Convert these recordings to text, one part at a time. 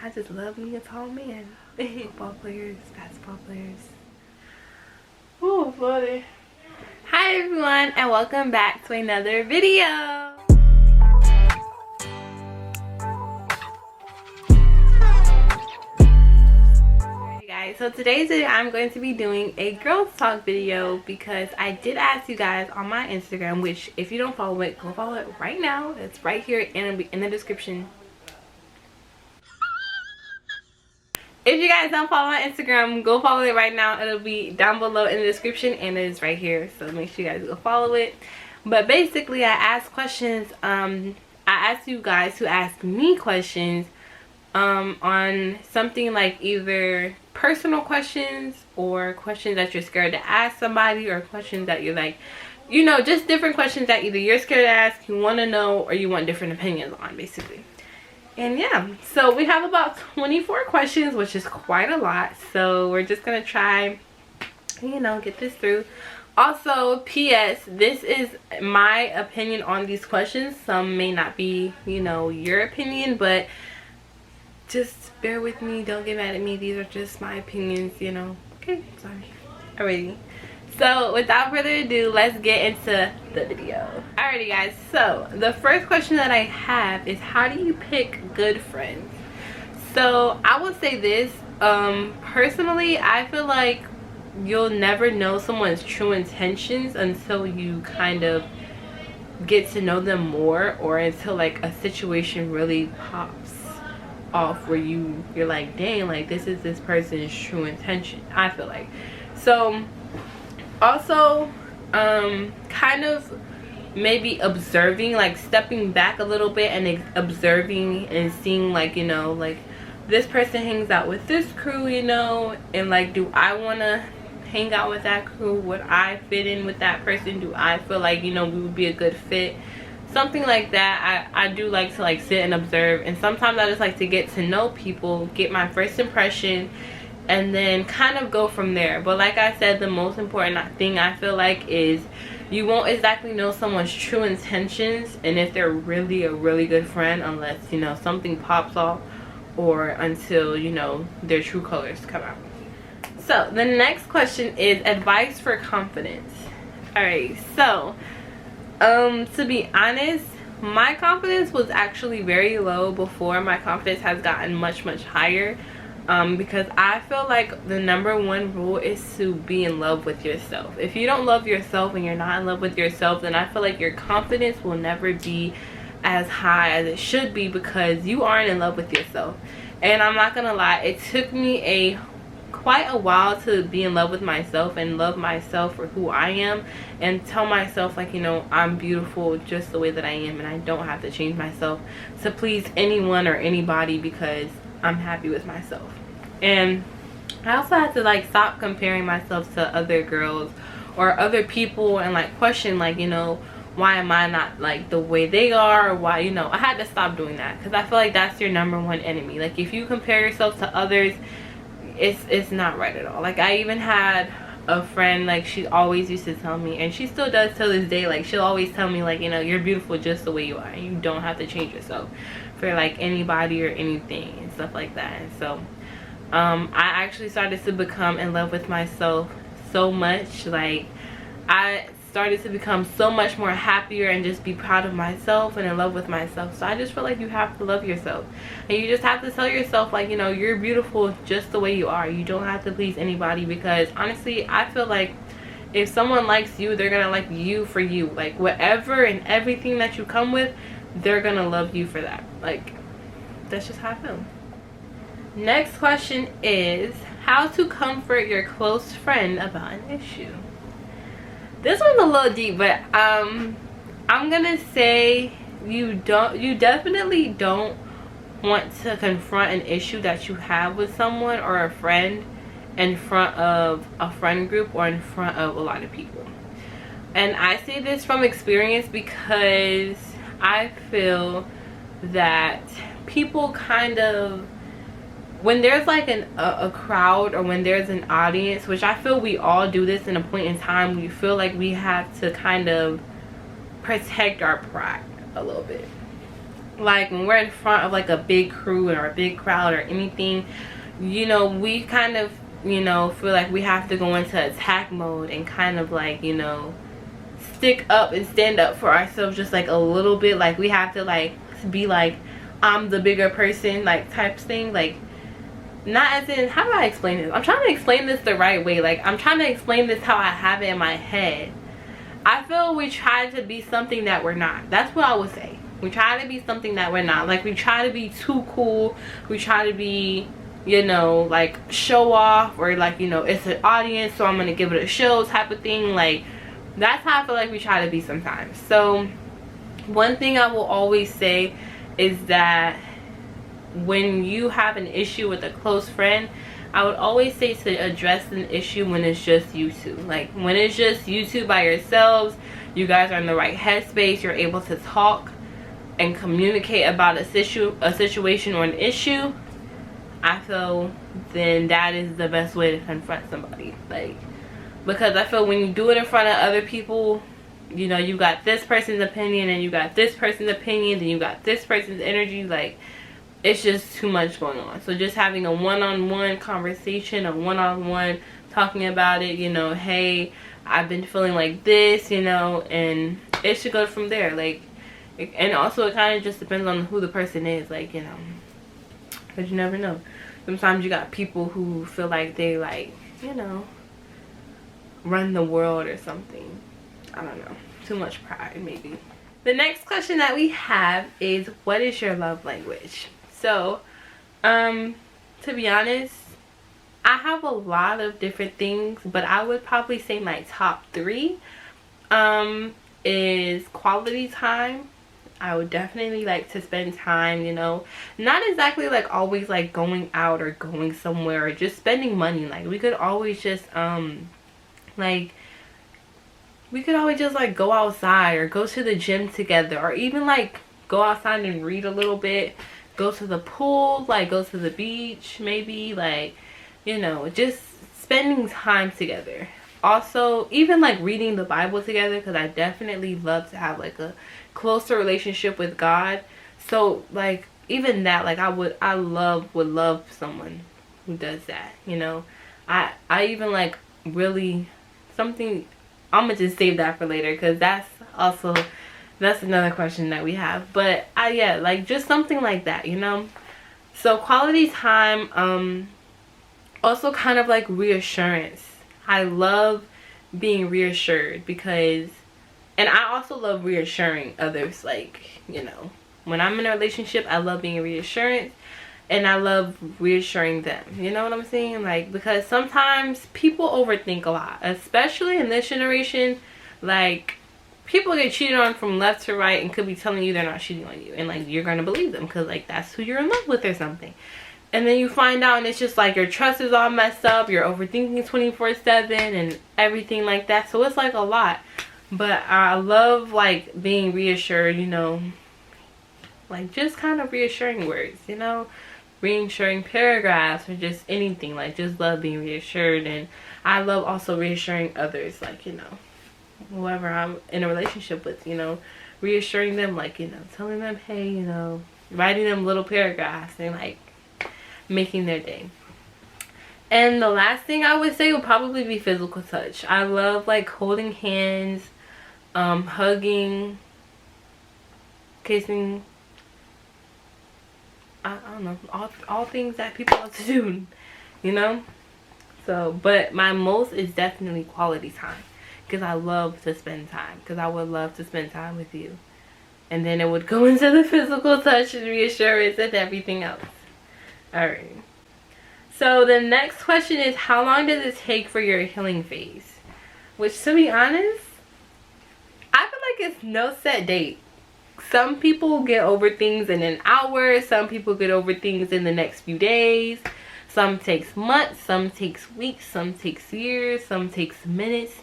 I just love me a tall man. Football players, basketball players. Oh, funny. Hi everyone, and welcome back to another video. Alright guys, so today's video I'm going to be doing a girls talk video because I did ask you guys on my Instagram, which if you don't follow it, go follow it right now. It's right here and it'll be in the description. If you guys don't follow my Instagram, go follow it right now. It'll be down below in the description and it is right here, so make sure you guys go follow it. But basically I asked questions. I asked you guys to ask me questions on something like either personal questions or questions that you're scared to ask somebody, or questions that you're like, you know, just different questions that either you're scared to ask, you want to know, or you want different opinions on, basically. And yeah, so we have about 24 questions, which is quite a lot. So we're just gonna try, you know, get this through. Also, PS, this is my opinion on these questions. Some may not be, you know, your opinion, but just bear with me. Don't get mad at me. These are just my opinions, you know. Okay, sorry. Alrighty. So without further ado, let's get into the video. Alrighty guys, so the first question that I have is, how do you pick good friends? So I will say this, personally, I feel like you'll never know someone's true intentions until you kind of get to know them more, or until like a situation really pops off where you're like, dang, like this is this person's true intention, I feel like. So also kind of maybe observing, like stepping back a little bit and observing and seeing, like, you know, like this person hangs out with this crew, you know, and like, do I want to hang out with that crew? Would I fit in with that person? Do I feel like, you know, we would be a good fit? Something like that. I do like to like sit and observe, and sometimes I just like to get to know people, get my first impression, and then kind of go from there. But like I said, the most important thing I feel like is you won't exactly know someone's true intentions and if they're really a really good friend unless, you know, something pops off, or until, you know, their true colors come out. So the next question is advice for confidence. Alright, so to be honest, my confidence was actually very low before. My confidence has gotten much higher. Because I feel like the #1 rule is to be in love with yourself. If you don't love yourself and you're not in love with yourself, then I feel like your confidence will never be as high as it should be, because you aren't in love with yourself. And I'm not gonna lie, it took me quite a while to be in love with myself and love myself for who I am, and tell myself, like, you know, I'm beautiful just the way that I am, and I don't have to change myself to please anyone or anybody, because I'm happy with myself. And I also had to like stop comparing myself to other girls or other people, and like question, like, you know, why am I not like the way they are, or why, you know, I had to stop doing that, because I feel like that's your #1 enemy. Like, if you compare yourself to others, it's not right at all. Like, I even had a friend, like, she always used to tell me, and she still does till this day, like, she'll always tell me, like, you know, you're beautiful just the way you are, and you don't have to change yourself for like anybody or anything and stuff like that. And so I actually started to become in love with myself so much. Like, I started to become so much more happier and just be proud of myself and in love with myself. So I just feel like you have to love yourself, and you just have to tell yourself, like, you know, you're beautiful just the way you are. You don't have to please anybody, because honestly, I feel like if someone likes you, they're gonna like you for you. Like, whatever and everything that you come with, they're gonna love you for that. Like, that's just how I feel. Next question is, how to comfort your close friend about an issue. This one's a little deep, but I'm gonna say you definitely don't want to confront an issue that you have with someone or a friend in front of a friend group or in front of a lot of people. And I say this from experience, because I feel that people kind of, when there's like a crowd, or when there's an audience, which I feel we all do this in a point in time, we feel like we have to kind of protect our pride a little bit. like when we're in front of like a big crew or a big crowd or anything, you know, we kind of, you know, feel like we have to go into attack mode and kind of like, you know, stick up and stand up for ourselves just like a little bit. Like we have to like be like, I'm the bigger person, like types thing. Like, not as in, how do I explain this? I'm trying to explain this the right way. Like, I'm trying to explain this how I have it in my head. I feel we try to be something that we're not. That's what I would say. We try to be something that we're not. Like, we try to be too cool. We try to be, you know, like show off, or like, you know, it's an audience, so I'm gonna give it a show type of thing. Like, that's how I feel like we try to be sometimes. So one thing I will always say is that when you have an issue with a close friend, I would always say to address an issue when it's just you two. Like when it's just you two by yourselves, you guys are in the right headspace, you're able to talk and communicate about a situation or an issue, I feel then that is the best way to confront somebody. Like, because I feel when you do it in front of other people, you know, you got this person's opinion and you got this person's opinion and you got this person's energy. Like, it's just too much going on. So just having a one-on-one conversation, a one-on-one talking about it, you know, hey, I've been feeling like this, you know, and it should go from there. Like, and also it kind of just depends on who the person is, like, you know, because you never know. Sometimes you got people who feel like they, like, you know, run the world or something. I don't know, too much pride maybe. The next question that we have is, what is your love language? So, to be honest, I have a lot of different things, but I would probably say my top 3 is quality time. I would definitely like to spend time, you know, not exactly like always like going out or going somewhere or just spending money. Like we could always just like we could always just like go outside or go to the gym together, or even like go outside and read a little bit, go to the pool, like go to the beach maybe, like, you know, just spending time together. Also, even like reading the Bible together, because I definitely love to have like a closer relationship with God. So like even that, like I would love someone who does that, you know. I even like really something, I'm gonna just save that for later, because that's another question that we have. But yeah, like just something like that, you know. So quality time, also kind of like reassurance. I love being reassured, because, and I also love reassuring others. Like, you know, when I'm in a relationship, I love being reassurance, and I love reassuring them. You know what I'm saying? Like, because sometimes people overthink a lot, especially in this generation. Like, people get cheated on from left to right and could be telling you they're not cheating on you, and like you're gonna believe them because like that's who you're in love with or something. And then you find out and it's just like your trust is all messed up, you're overthinking 24/7 and everything like that. So it's like a lot. But I love like being reassured, you know, like just kind of reassuring words, you know, reassuring paragraphs or just anything. Like just love being reassured. And I love also reassuring others, like, you know, whoever I'm in a relationship with, you know, reassuring them, like, you know, telling them, hey, you know, writing them little paragraphs and like making their day. And the last thing I would say would probably be physical touch. I love like holding hands, hugging, kissing. I don't know, all things that people love to do, you know. So, but my most is definitely quality time, because I love to spend time, because I would love to spend time with you. And then it would go into the physical touch and reassurance and everything else. Alright. So the next question is, how long does it take for your healing phase? Which, to be honest, I feel like it's no set date. Some people get over things in an hour. Some people get over things in the next few days. Some takes months. Some takes weeks. Some takes years. Some takes minutes.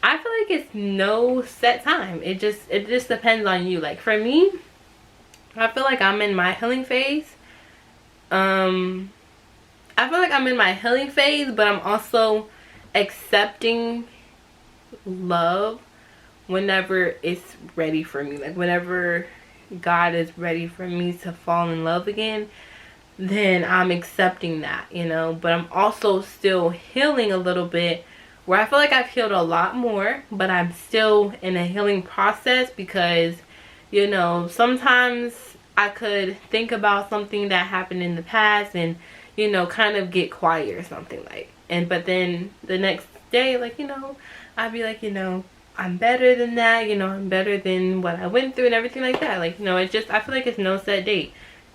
I feel like it's no set time. It just depends on you. Like for me, I feel like I'm in my healing phase. I feel like I'm in my healing phase, but I'm also accepting love whenever it's ready for me. Like whenever God is ready for me to fall in love again, then I'm accepting that, you know. But I'm also still healing a little bit, where I feel like I've healed a lot more, but I'm still in a healing process because, you know, sometimes I could think about something that happened in the past and, you know, kind of get quiet or something like, but then the next day, like, you know, I'd be like, you know, I'm better than that, you know, I'm better than what I went through and everything like that. Like, you know, it just, I feel like it's no set date.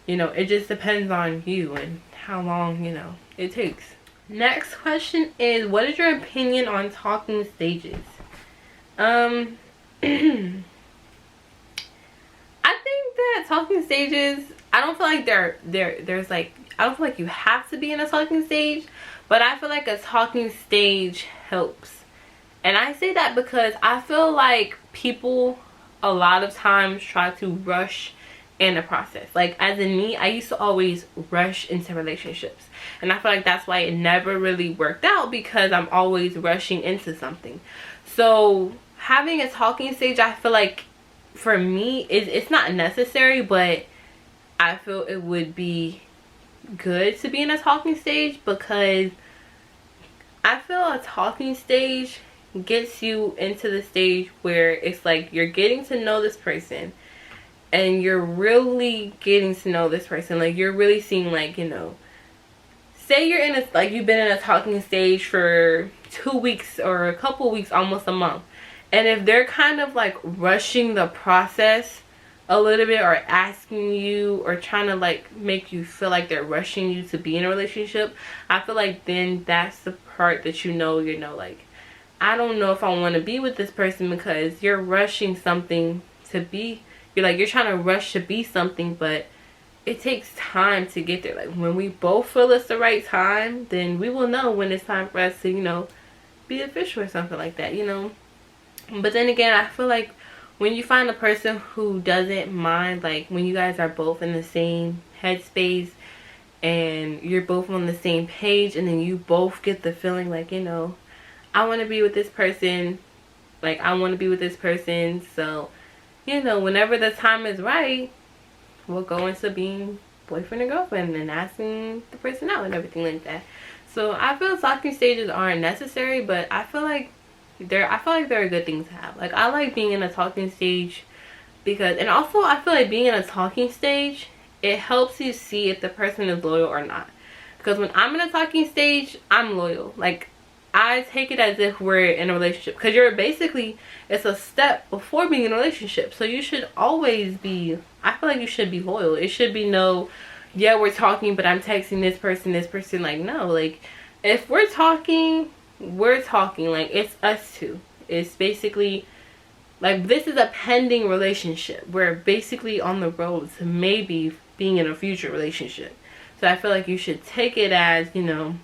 You know, it just depends on you and how long, you know, it takes. Next question is, what is your opinion on talking stages? I think that talking stages, I don't feel like there's like, I don't feel like you have to be in a talking stage, but I feel like a talking stage helps. And I say that because I feel like people a lot of times try to rush in the process. Like, as in me, I used to always rush into relationships, and I feel like that's why it never really worked out, because I'm always rushing into something. So having a talking stage, I feel like for me, it's not necessary, but I feel it would be good to be in a talking stage, because I feel a talking stage gets you into the stage where it's like you're getting to know this person, and you're really getting to know this person. Like, you're really seeing, like, you know, say you're in a, like, you've been in a talking stage for 2 weeks or a couple weeks, almost a month, and if they're kind of like rushing the process a little bit, or asking you, or trying to like make you feel like they're rushing you to be in a relationship, I feel like then that's the part that you know, like, I don't know if I want to be with this person, because you're rushing something to be, you're trying to rush to be something, but it takes time to get there. Like, when we both feel it's the right time, then we will know when it's time for us to, you know, be official or something like that, you know. But then again, I feel like when you find a person who doesn't mind, like, when you guys are both in the same headspace and you're both on the same page, and then you both get the feeling like, you know, I want to be with this person, like, I want to be with this person, so, you know, whenever the time is right, we'll go into being boyfriend and girlfriend and asking the person out and everything like that. So I feel talking stages aren't necessary, but I feel like they're a good thing to have. Like, I like being in a talking stage because, and also I feel like being in a talking stage, it helps you see if the person is loyal or not. Because when I'm in a talking stage, I'm loyal. Like, I take it as if we're in a relationship, because you're basically, it's a step before being in a relationship. So you should always be, I feel like you should be loyal. It should be no, yeah, we're talking, but I'm texting this person. Like, no, like, if we're talking, like, it's us two. It's basically like, this is a pending relationship. We're basically on the road to maybe being in a future relationship. So I feel like you should take it as, you know,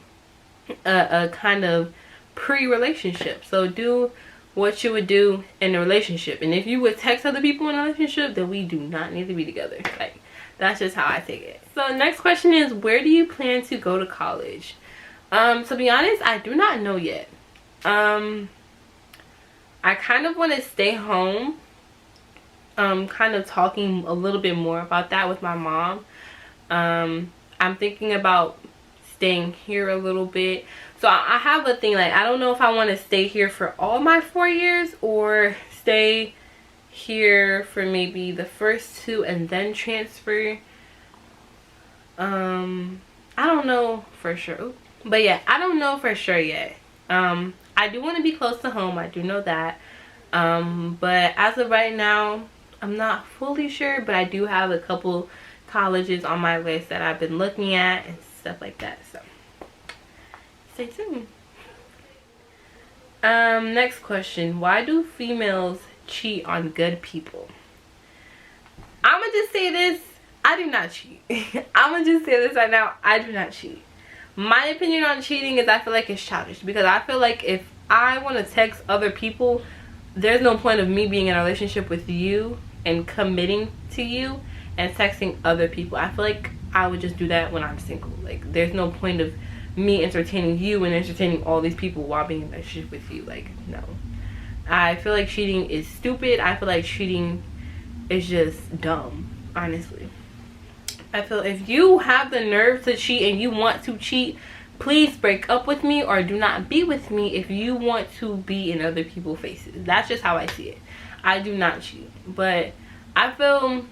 a kind of pre-relationship. So do what you would do in a relationship, and if you would text other people in a relationship, then we do not need to be together. Like, that's just how I take it. So next question is, where do you plan to go to college? To be honest, I do not know yet. I kind of want to stay home. Kind of talking a little bit more about that with my mom. I'm thinking about staying here a little bit. So I have a thing, like, I don't know if I want to stay here for all my 4 years, or stay here for maybe the first 2 and then transfer. I don't know for sure. But yeah, I don't know for sure yet. I do want to be close to home, I do know that. But as of right now, I'm not fully sure, but I do have a couple colleges on my list that I've been looking at and stuff like that. So stay tuned. Next question, why do females cheat on good people? I'ma just say this, I do not cheat. I'ma just say this right now, I do not cheat. My opinion on cheating is, I feel like it's childish, because I feel like if I want to text other people, there's no point of me being in a relationship with you and committing to you and texting other people. I feel like I would just do that when I'm single. Like, there's no point of me entertaining you and entertaining all these people while being in a relationship with you. Like, no. I feel like cheating is stupid. I feel like cheating is just dumb, honestly. I feel if you have the nerve to cheat and you want to cheat, please break up with me or do not be with me if you want to be in other people's faces. That's just how I see it. I do not cheat. But I feel,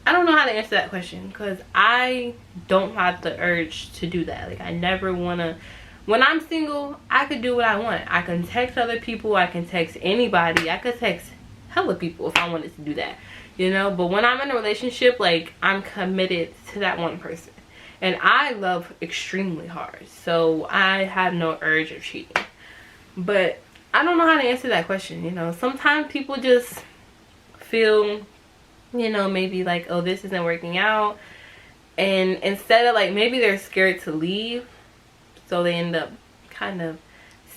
I don't know how to answer that question because I don't have the urge to do that. Like, I never want to. When I'm single, I could do what I want. I can text other people. I can text anybody. I could text hella people if I wanted to do that. You know, but when I'm in a relationship, like, I'm committed to that one person. And I love extremely hard. So I have no urge of cheating. But I don't know how to answer that question, you know. Sometimes people just feel, you know, maybe like, oh, this isn't working out. And instead of like, maybe they're scared to leave. So they end up kind of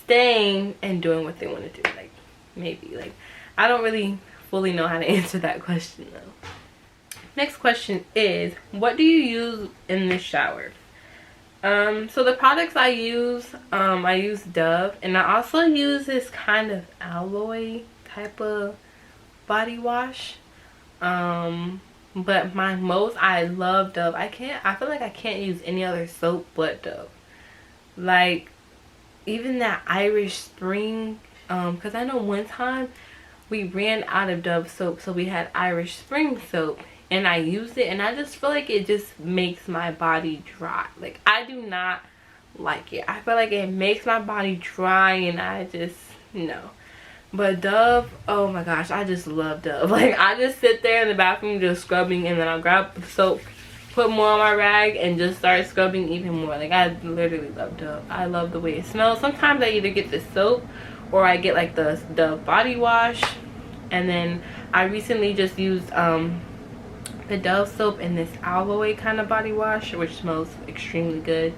staying and doing what they want to do. Like, maybe. Like, I don't really fully know how to answer that question though. Next question is, what do you use in the shower? So the products I use Dove, and I also use this kind of aloe type of body wash. But I love Dove. I feel like I can't use any other soap but Dove. Like, even that Irish Spring, because I know one time we ran out of Dove soap, so we had Irish Spring soap, and I used it, and I just feel like it just makes my body dry. Like, I do not like it. I feel like it makes my body dry, and I just, no. But Dove, oh my gosh, I just love Dove. Like, I just sit there in the bathroom just scrubbing, and then I'll grab the soap, put more on my rag, and just start scrubbing even more. Like, I literally love Dove. I love the way it smells. Sometimes I either get the soap or I get like the Dove body wash. And then I recently just used the Dove soap and this aloe kind of body wash, which smells extremely good.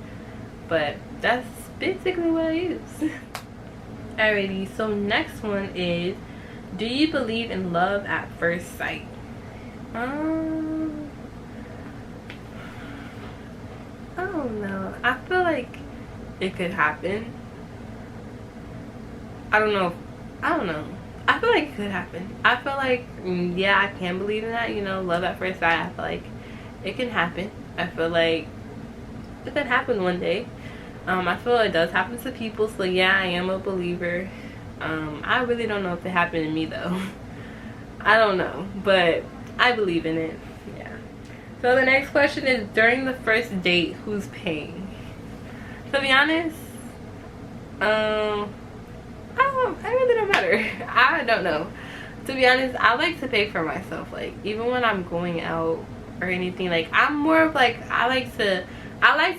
But that's basically what I use. Alrighty, so next one is, do you believe in love at first sight? I don't know. I feel like it could happen. I don't know. I feel like it could happen. I feel like, yeah, I can believe in that, you know, love at first sight. I feel like it can happen. I feel like it could happen one day. I feel it does happen to people, so yeah, I am a believer. I really don't know if it happened to me though. I don't know, but I believe in it. Yeah. So the next question is, during the first date, who's paying? To be honest, it really don't matter. I don't know. To be honest, I like to pay for myself. Like, even when I'm going out or anything, like, I'm more of like, I like to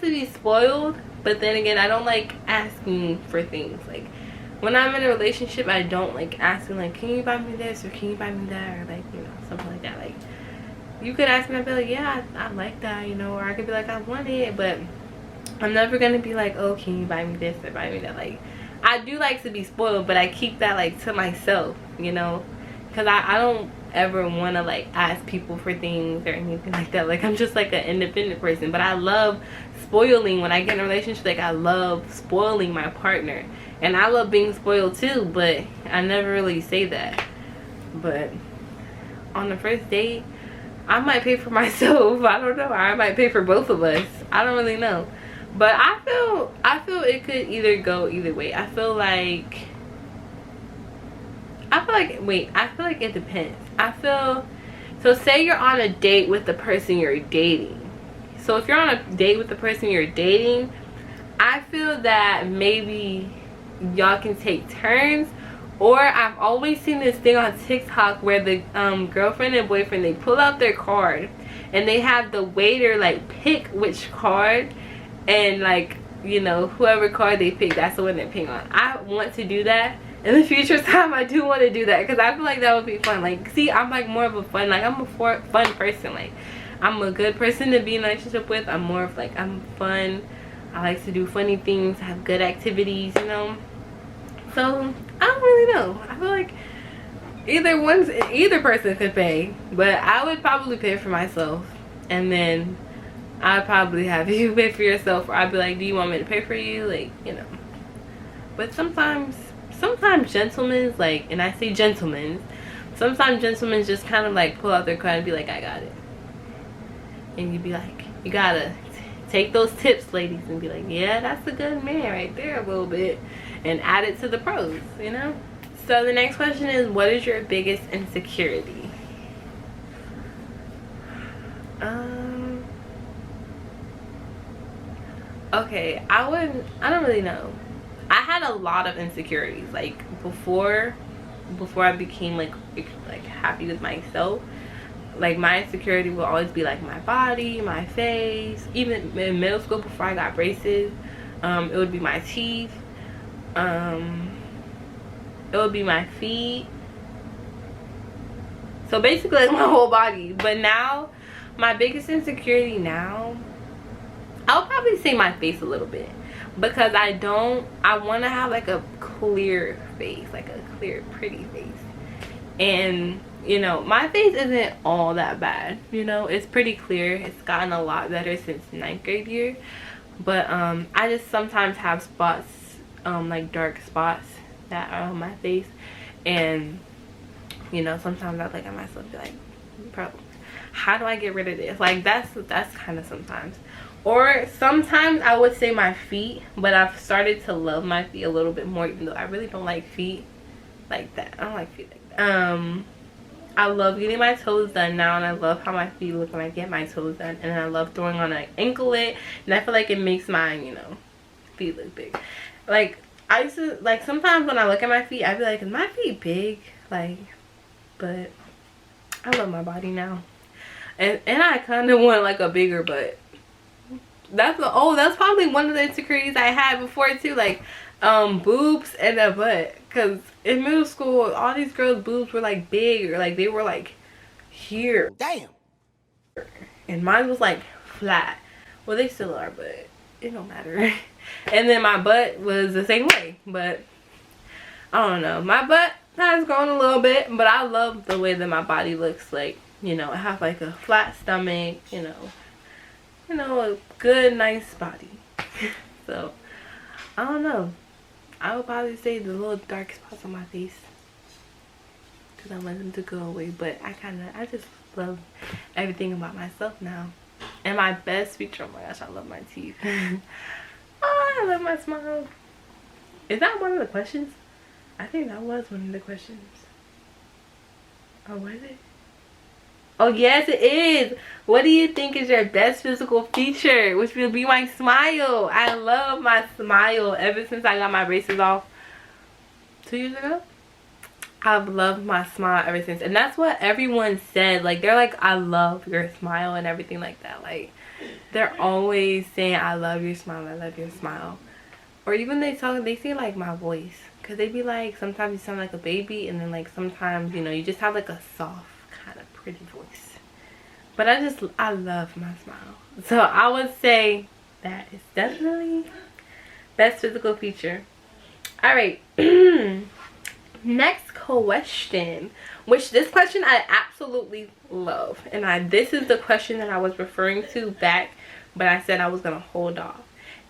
be spoiled, but then again, I don't like asking for things. Like, when I'm in a relationship, I don't like asking, like, can you buy me this or can you buy me that, or like, you know, something like that. Like, you could ask me, I'd be like, yeah, I like that, you know, or I could be like, I want it, but I'm never gonna be like, oh, can you buy me this or buy me that. Like, I do like to be spoiled, but I keep that like to myself, you know, because I don't ever want to like ask people for things or anything like that. Like, I'm just like an independent person, but I love spoiling. When I get in a relationship, like, I love spoiling my partner, and I love being spoiled too, but I never really say that. But on the first date, I might pay for myself. I don't know, I might pay for both of us. I don't really know. But I feel it could either go either way. I feel like it depends. So say you're on a date with the person you're dating. So if you're on a date with the person you're dating, I feel that maybe y'all can take turns. Or I've always seen this thing on TikTok where the girlfriend and boyfriend, they pull out their card and they have the waiter like pick which card, and like, you know, whoever card they pick, that's the one they're picking on. I want to do that in the future time. I do want to do that because I feel like that would be fun. Like, see, I'm like more of a fun, like, I'm a fun person. Like, I'm a good person to be in a relationship with. I'm more of like, I'm fun. I like to do funny things, have good activities, you know. So I don't really know. I feel like either person could pay, but I would probably pay for myself, and then I'd probably have you pay for yourself, or I'd be like, do you want me to pay for you? Like, you know. But sometimes gentlemen, like, and I say gentlemen, Sometimes gentlemen just kind of like pull out their card and be like, I got it. And you'd be like, you gotta take those tips, ladies, and be like, yeah, that's a good man right there a little bit, and add it to the pros, you know. So the next question is, what is your biggest insecurity? Okay, I don't really know. I had a lot of insecurities, like before I became like happy with myself. Like my insecurity will always be like my body, my face. Even in middle school, before I got braces, it would be my teeth. It would be my feet. So basically like my whole body. But now, my biggest insecurity now, I'll probably say my face a little bit, because I want to have like a clear face, like a clear pretty face. And you know, my face isn't all that bad, you know, it's pretty clear. It's gotten a lot better since 9th grade year, but I just sometimes have spots, like dark spots that are on my face, and you know, sometimes I look at myself and be like, bro, how do I get rid of this? Like that's kind of sometimes. Or sometimes I would say my feet, but I've started to love my feet a little bit more, even though I really don't like feet like that. I don't like feet like that. I love getting my toes done now, and I love how my feet look when I get my toes done, and I love throwing on an anklet, and I feel like it makes my, you know, feet look big. Like I used to, like sometimes when I look at my feet, I be like, is my feet big? Like, but I love my body now, and I kind of want like a bigger butt. That's probably one of the insecurities I had before too, like boobs and a butt. Because in middle school, all these girls' boobs were like big, or like they were like here. Damn. And mine was like flat. Well, they still are, but it don't matter. And then my butt was the same way, but I don't know. My butt has grown a little bit, but I love the way that my body looks. Like, you know, I have like a flat stomach, you know, a good, nice body. So I don't know. I would probably say the little dark spots on my face, because I want them to go away. But I just love everything about myself now. And my best feature, oh my gosh, I love my teeth. Oh, I love my smile. Is that one of the questions? I think that was one of the questions. Oh, was it? Oh yes, it is. What do you think is your best physical feature? Which will be my smile. I love my smile. Ever since I got my braces off 2 years ago, I've loved my smile ever since. And that's what everyone said. Like, they're like, I love your smile and everything like that. Like, they're always saying, I love your smile, I love your smile. Or even they say like my voice, because they be like, sometimes you sound like a baby, and then like sometimes, you know, you just have like a soft kind of pretty voice. But I love my smile. So I would say that is definitely best physical feature. All right. Next question, which this question I absolutely love, and this is the question that I was referring to back, but I said I was gonna hold off.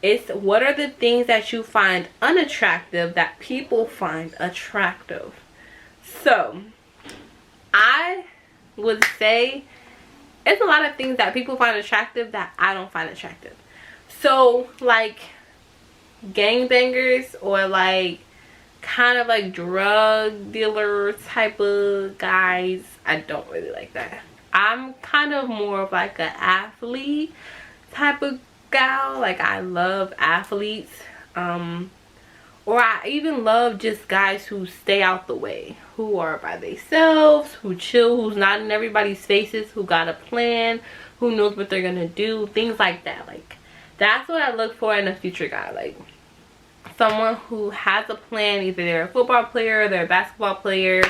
It's, what are the things that you find unattractive that people find attractive? So I would say it's a lot of things that people find attractive that I don't find attractive. So like gangbangers, or like kind of like drug dealer type of guys, I don't really like that. I'm kind of more of like an athlete type of gal. Like, I love athletes, or I even love just guys who stay out the way, who are by themselves, who chill, who's not in everybody's faces, who got a plan, who knows what they're gonna do, things like that. Like, that's what I look for in a future guy. Like, someone who has a plan. Either they're a football player, they're a basketball player,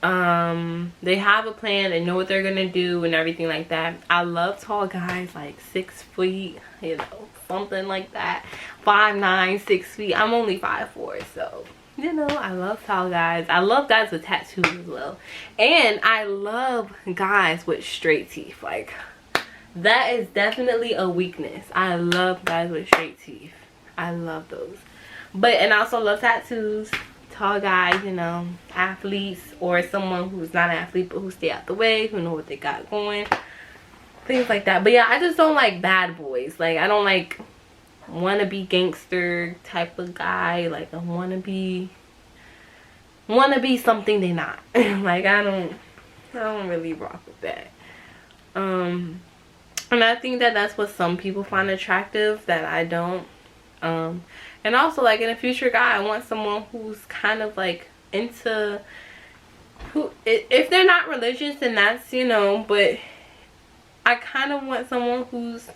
they have a plan, they know what they're gonna do and everything like that. I love tall guys, like 6 feet, you know, something like that. 5'9", 6 feet. I'm only 5'4", so you know, I love tall guys. I love guys with tattoos as well, and I love guys with straight teeth. Like, that is definitely a weakness. I love guys with straight teeth. I love those. But, and I also love tattoos. tall guys, you know, athletes, or someone who's not an athlete but who stay out the way, who know what they got going, things like that. But yeah, I just don't like bad boys. Like, I don't like wannabe gangster type of guy, like a wannabe something they not. Like, I don't really rock with that. And I think that that's what some people find attractive that I don't. And also, like, in a future guy, I want someone who's kind of like into, who, if they're not religious, then that's, you know, but I kind of want someone who's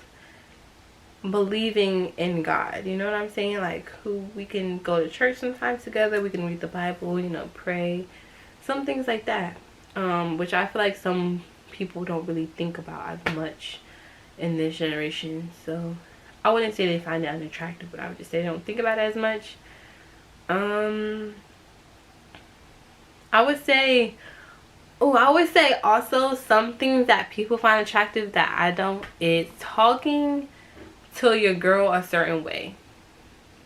believing in God, you know what I'm saying? Like, who we can go to church sometimes together, we can read the Bible, you know, pray, some things like that, which I feel like some people don't really think about as much in this generation. So I wouldn't say they find it unattractive, but I would just say they don't think about it as much. I would say also some things that people find attractive that I don't is talking to your girl a certain way,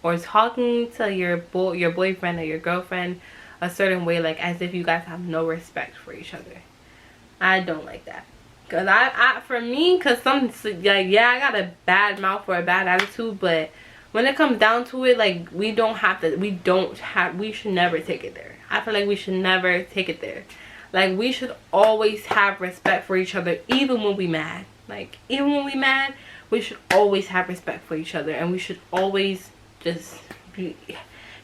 or talking to your boyfriend or your girlfriend a certain way, like as if you guys have no respect for each other. I don't like that. Cause for me, cause some, like, yeah, I got a bad mouth or a bad attitude, but when it comes down to it, like, we should never take it there. I feel like we should never take it there. Like, we should always have respect for each other, even when we mad. Like, even when we mad, we should always have respect for each other, and we should always just be,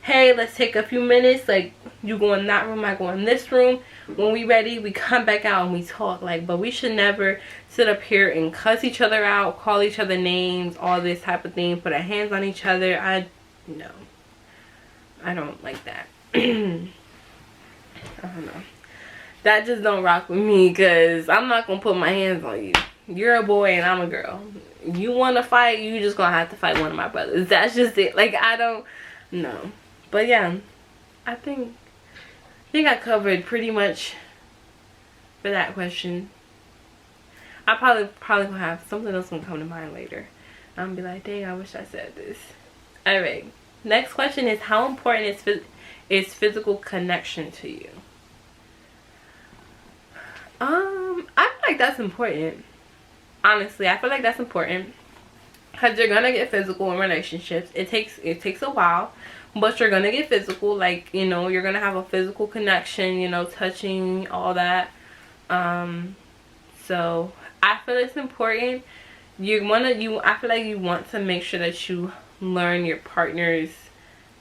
hey, let's take a few minutes, like, you go in that room, I go in this room. When we ready, we come back out and we talk. Like, but we should never sit up here and cuss each other out, call each other names, all this type of thing, put our hands on each other. No, I don't like that. I don't know, that just don't rock with me, because I'm not gonna put my hands on you. You're a boy and I'm a girl. You want to fight, you just gonna have to fight one of my brothers. That's just it. Like, I don't know. But yeah, I think I covered pretty much for that question. I probably gonna have something else gonna come to mind later. I'm gonna be like, dang, I wish I said this. Alright, next question is, how important is physical connection to you? I feel like that's important. Honestly, I feel like that's important, because you're gonna get physical in relationships. It takes a while, but you're gonna get physical. Like, you know, you're gonna have a physical connection, you know, touching, all that. So I feel it's important. I feel like you want to make sure that you learn your partner's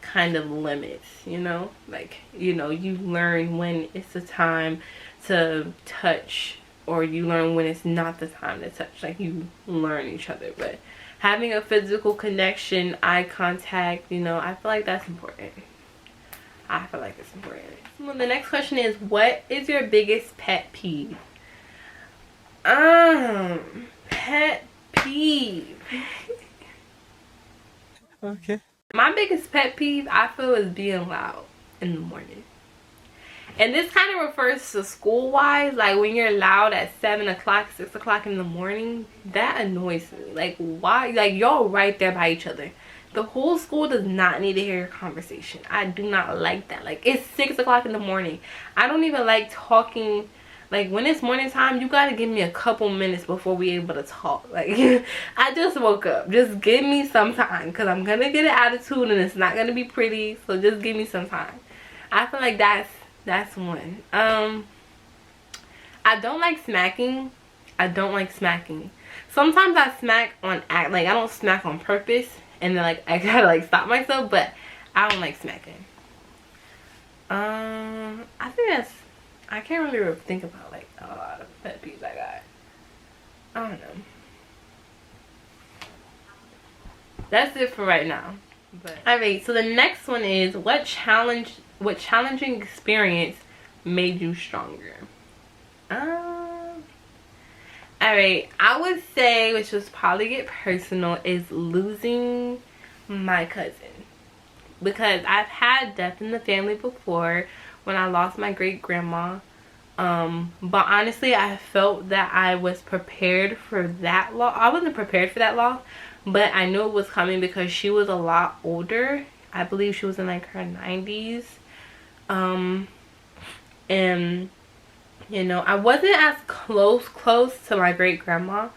kind of limits, you know, like, you know, you learn when it's the time to touch, or you learn when it's not the time to touch. Like, you learn each other. But having a physical connection, eye contact, you know, I feel like that's important. I feel like it's important. Well, the next question is, what is your biggest pet peeve? Pet peeve. Okay. My biggest pet peeve, I feel, is being loud in the morning. And this kind of refers to school-wise. Like, when you're loud at 7 o'clock, 6 o'clock in the morning, that annoys me. Like, why? Like, y'all right there by each other. The whole school does not need to hear your conversation. I do not like that. Like, it's 6 o'clock in the morning. I don't even like talking. Like, when it's morning time, you gotta give me a couple minutes before we able to talk. Like, I just woke up. Just give me some time, because I'm gonna get an attitude and it's not gonna be pretty. So just give me some time. I feel like that's one. I don't like smacking. Sometimes I smack on act. Like, I don't smack on purpose, and then, like, I gotta, like, stop myself. But I don't like smacking. I think I can't really think about, like, a lot of pet peeves I got. I don't know. That's it for right now. But alright, so the next one is, what challenging experience made you stronger? Alright, I would say, which was probably get personal, is losing my cousin. Because I've had death in the family before, when I lost my great grandma. But honestly, I felt that I was prepared for that loss. I wasn't prepared for that loss, but I knew it was coming because she was a lot older. I believe she was in, like, her 90s. And you know, I wasn't as close to my great grandma,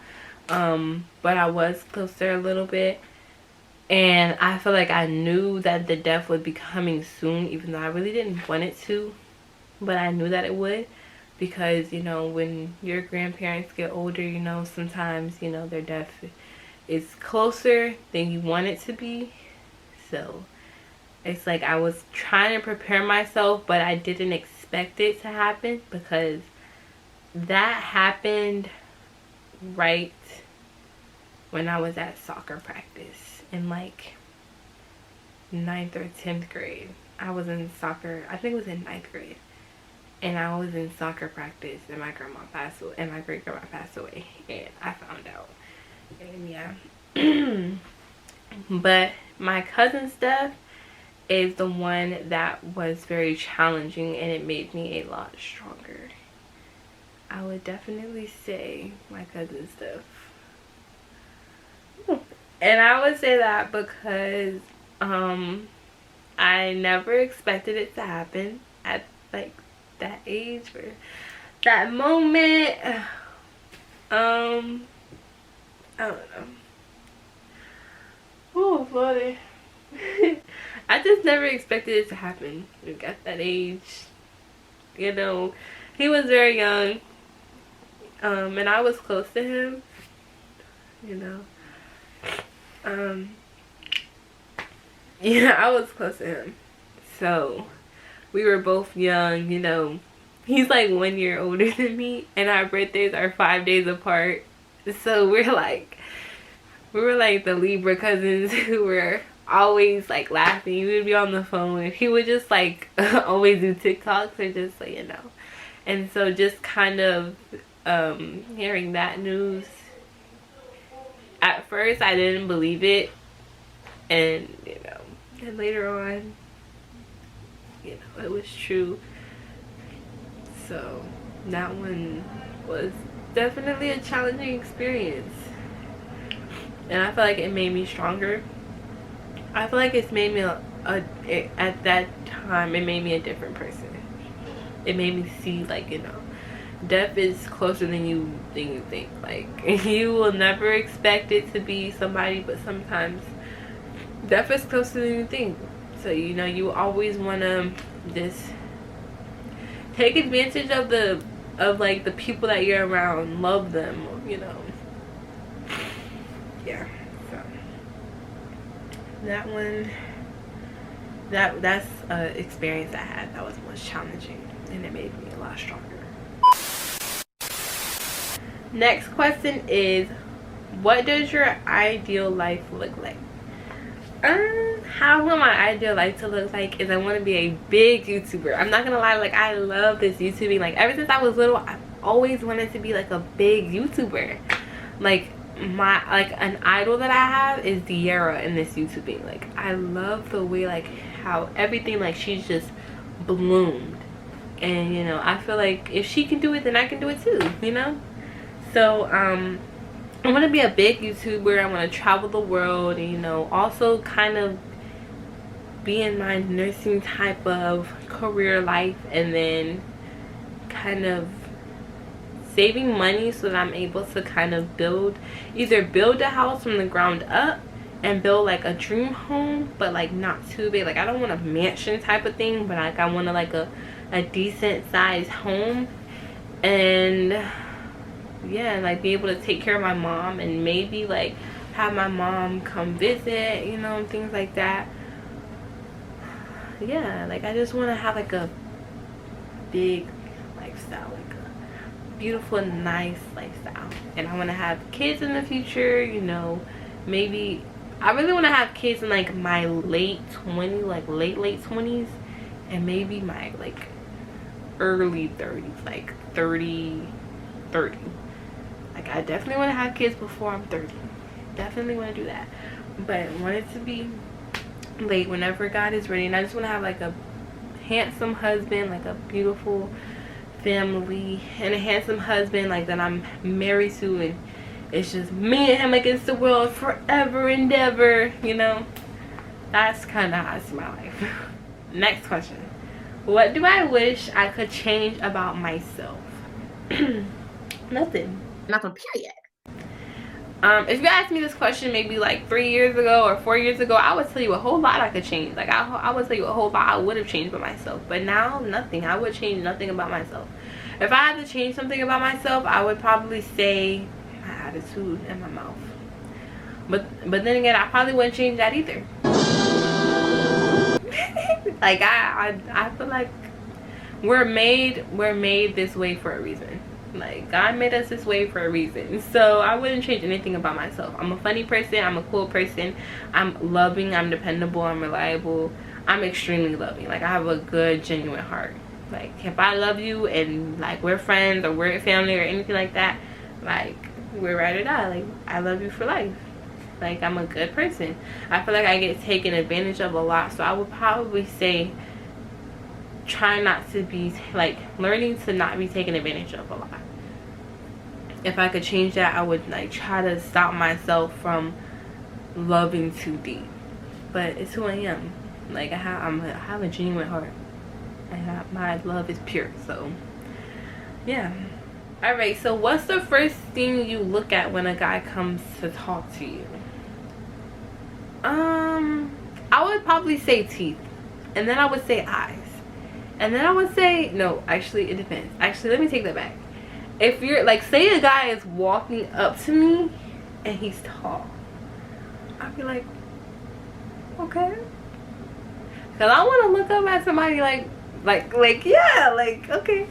but I was closer a little bit. And I feel like I knew that the death would be coming soon, even though I really didn't want it to, but I knew that it would. Because, you know, when your grandparents get older, you know, sometimes, you know, their death is closer than you want it to be. So it's like I was trying to prepare myself, but I didn't expect it to happen, because that happened right when I was at soccer practice in like 9th or 10th grade. I was in soccer, I think it was in 9th grade. And I was in soccer practice, and my grandma passed away, and my great grandma passed away, and I found out. And yeah. But my cousin's death is the one that was very challenging, and it made me a lot stronger. I would definitely say my cousin's death. And I would say that because I never expected it to happen at like that age or that moment. I don't know. Oh, buddy. I just never expected it to happen. Like at that age, you know, he was very young, and I was close to him, you know. Yeah, I was close to him, so we were both young, you know. He's like 1 year older than me, and our birthdays are 5 days apart. So we were like the Libra cousins who were always like laughing. We would be on the phone. He would just like always do TikToks or just like, you know. And so just kind of hearing that news, at first I didn't believe it, and you know, and later on, you know, it was true. So that one was definitely a challenging experience, and I feel like it made me stronger. I feel like it's made me at that time it made me a different person. It made me see, like, you know, death is closer than you think. Like, you will never expect it to be somebody, but sometimes death is closer than you think. So, you know, you always want to just take advantage of like the people that you're around, love them, you know. Yeah. So that one, that's an experience I had that was most challenging, and it made me a lot stronger. Next question is, what does your ideal life look like? How I want my ideal life to look like is I want to be a big YouTuber. I'm not gonna lie, like I love this YouTubing. Like ever since I was little, I've always wanted to be like a big YouTuber. Like an idol that I have is Diera in this YouTubing. Like I love the way like how everything, like she's just bloomed. And you know, I feel like if she can do it, then I can do it too, you know? So I want to be a big YouTuber. I want to travel the world, and you know, also kind of be in my nursing type of career life, and then kind of saving money so that I'm able to kind of either build a house from the ground up and build like a dream home, but like not too big. Like I don't want a mansion type of thing, but like I want to like a decent sized home, and yeah, like be able to take care of my mom, and maybe like have my mom come visit, you know, and things like that. Yeah, like I just want to have like a big lifestyle, like a beautiful, nice lifestyle. And I want to have kids in the future, you know. Maybe I really want to have kids in like my late 20s, like late 20s, and maybe my like early 30s, like 30. Like I definitely want to have kids before I'm 30. Definitely want to do that, but I want it to be late, whenever God is ready. And I just want to have like a handsome husband, like a beautiful family, and a handsome husband like that I'm married to, and it's just me and him against the world forever and ever, you know. That's kind of how I see my life. Next question, What do I wish I could change about myself? Nothing. Nothing, period. If you asked me this question maybe like 3 years ago or 4 years ago, I would tell you a whole lot I could change. Like I would tell you a whole lot I would have changed about myself. But now, nothing. I would change nothing about myself. If I had to change something about myself, I would probably say my attitude and my mouth. But then again, I probably wouldn't change that either. Like I feel like we're made this way for a reason. Like God made us this way for a reason. So I wouldn't change anything about myself. I'm a funny person, I'm a cool person, I'm loving, I'm dependable, I'm reliable, I'm extremely loving. Like I have a good, genuine heart. Like if I love you and like we're friends or we're family or anything like that, like we're ride or die. Like I love you for life. Like I'm a good person. I feel like I get taken advantage of a lot, so I would probably say try not to be, like, learning to not be taken advantage of a lot. If I could change that, I would like try to stop myself from loving too deep. But it's who I am. Like I have a genuine heart. My love is pure. So yeah. Alright, so what's the first thing you look at when a guy comes to talk to you? I would probably say teeth, and then I would say eyes, and then I would say, no, actually it depends. Actually, let me take that back. If you're like, say a guy is walking up to me and he's tall, I'd be like, okay, because I want to look up at somebody like yeah, like, okay.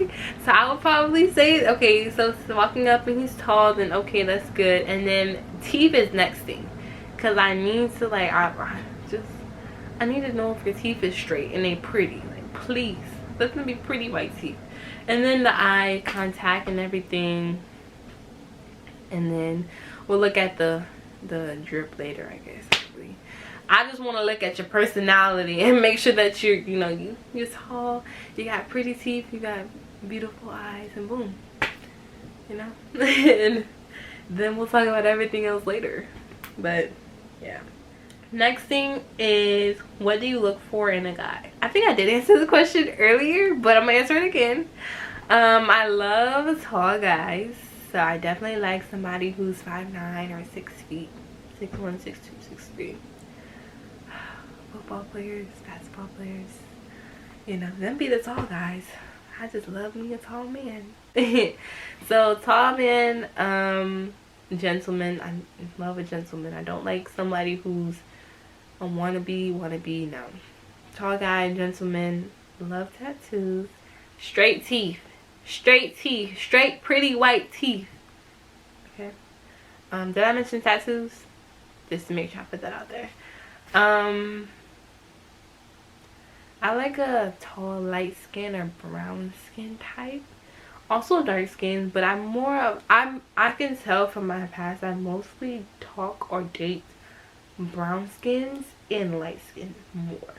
So I would probably say, okay, so walking up and he's tall, then okay, that's good. And then teeth is next thing, because I need to, like, I need to know if your teeth is straight and they pretty. Like, please, let them be pretty white teeth. And then the eye contact and everything, and then we'll look at the drip later, I guess. I just want to look at your personality and make sure that you're, you know, you're tall, you got pretty teeth, you got beautiful eyes, and boom, you know. And then we'll talk about everything else later. But yeah. Next thing is, what do you look for in a guy? I think I did answer the question earlier, but I'm gonna answer it again. I love tall guys, so I definitely like somebody who's 5'9" or 6 feet, 6'1", 6'2", 6'3". Football players, basketball players, you know, them be the tall guys. I just love me a tall man. So tall man, gentleman. I love a gentleman. I don't like somebody who's a wannabe, no. Tall guy, gentleman, love tattoos, straight teeth, straight pretty white teeth. Okay. Did I mention tattoos? Just to make sure I put that out there. I like a tall light skin or brown skin type. Also dark skin, but I'm more of, I can tell from my past I mostly talk or date brown skins and light skin more.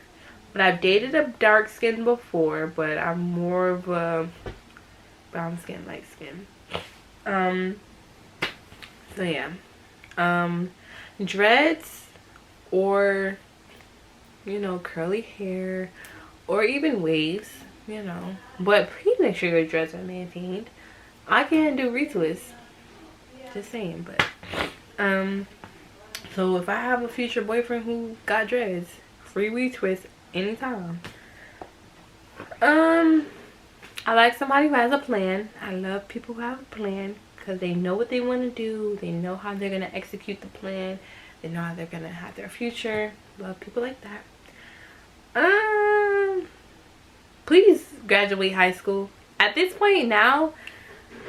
But I've dated a dark skin before, but I'm more of a brown skin, light skin. So yeah. Dreads, or, you know, curly hair, or even waves, you know. But please make sure your dreads are maintained. I can't do retwists. Just saying, but so if I have a future boyfriend who got dreads, free retwist anytime. I like somebody who has a plan. I love people who have a plan, because they know what they want to do. They know how they're going to execute the plan. They know how they're going to have their future. Love people like that. Please graduate high school. At this point now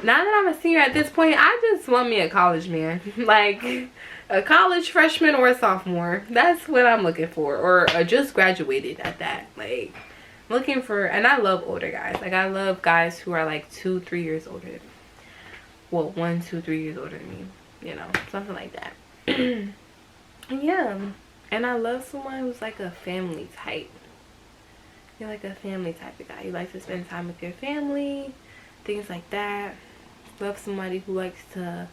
that I'm a senior, at this point, I just want me a college man. Like a college freshman or a sophomore. That's what I'm looking for. Or just graduated at that. Like, looking for, and I love older guys. Like, I love guys who are like 2-3 years older than me. Well, 1-2-3 years older than me. You know, something like that. Yeah. And I love someone who's like a family type. You're like a family type of guy. You like to spend time with your family, things like that. Love somebody who likes to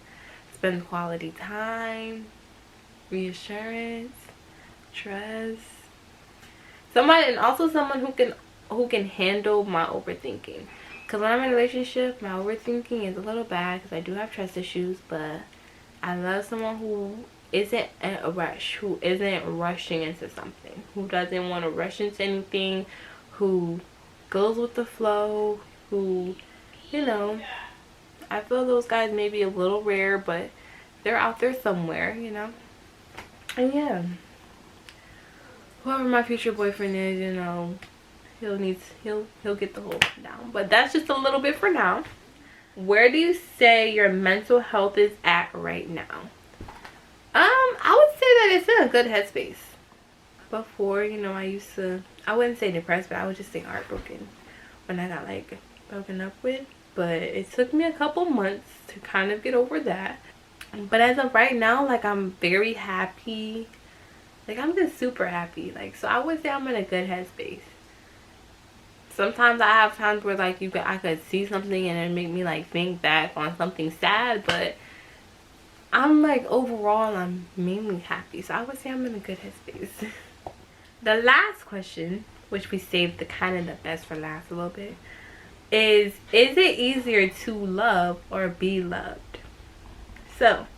spend quality time, reassurance, trust. Somebody, and also someone who can who can handle my overthinking. Because when I'm in a relationship, my overthinking is a little bad because I do have trust issues, but I love someone who isn't in a rush, who isn't rushing into something, who doesn't want to rush into anything, who goes with the flow, who, you know, I feel those guys may be a little rare, but they're out there somewhere, you know. And yeah, whoever my future boyfriend is, you know, he'll get the whole down. But that's just a little bit for now. Where do you say your mental health is at right now? I would say that it's in a good headspace. Before, you know, I wouldn't say depressed, but I would just say heartbroken when I got like broken up with. But it took me a couple months to kind of get over that. But as of right now, like, I'm very happy. Like, I'm just super happy. Like, so I would say I'm in a good headspace. Sometimes I have times where like I could see something and it make me like think back on something sad, but I'm like overall I'm mainly happy. So I would say I'm in a good headspace. The last question, which we saved the kind of the best for last a little bit, is it easier to love or be loved? So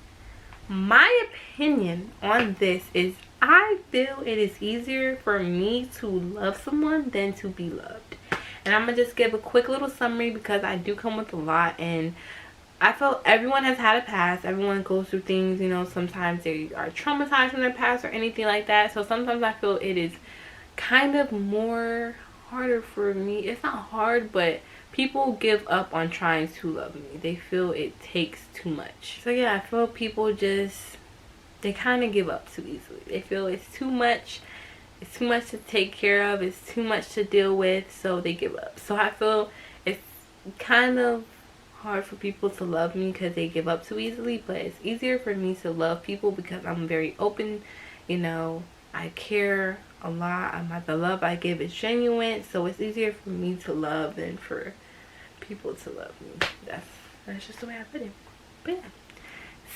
my opinion on this is I feel it is easier for me to love someone than to be loved. And I'm gonna just give a quick little summary because I do come with a lot, and I feel everyone has had a past. Everyone goes through things, you know. Sometimes they are traumatized from their past or anything like that. So sometimes I feel it is kind of more harder for me. It's not hard, but people give up on trying to love me. They feel it takes too much. So yeah, I feel people just, they kind of give up too easily. They feel it's too much. It's too much to take care of. It's too much to deal with. So they give up. So I feel it's kind of hard for people to love me because they give up too easily. But it's easier for me to love people because I'm very open. You know, I care a lot. The love I give is genuine. So it's easier for me to love than for people to love me. That's just the way I put it. But yeah.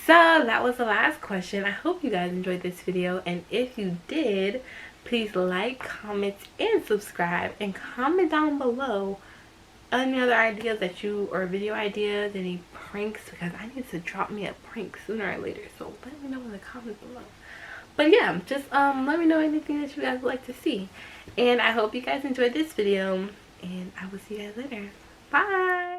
So that was the last question. I hope you guys enjoyed this video, and if you did, please like, comment, and subscribe, and comment down below any other ideas that you, or video ideas, any pranks, because I need to drop me a prank sooner or later. So let me know in the comments below. But yeah, just let me know anything that you guys would like to see. And I hope you guys enjoyed this video, and I will see you guys later. Bye.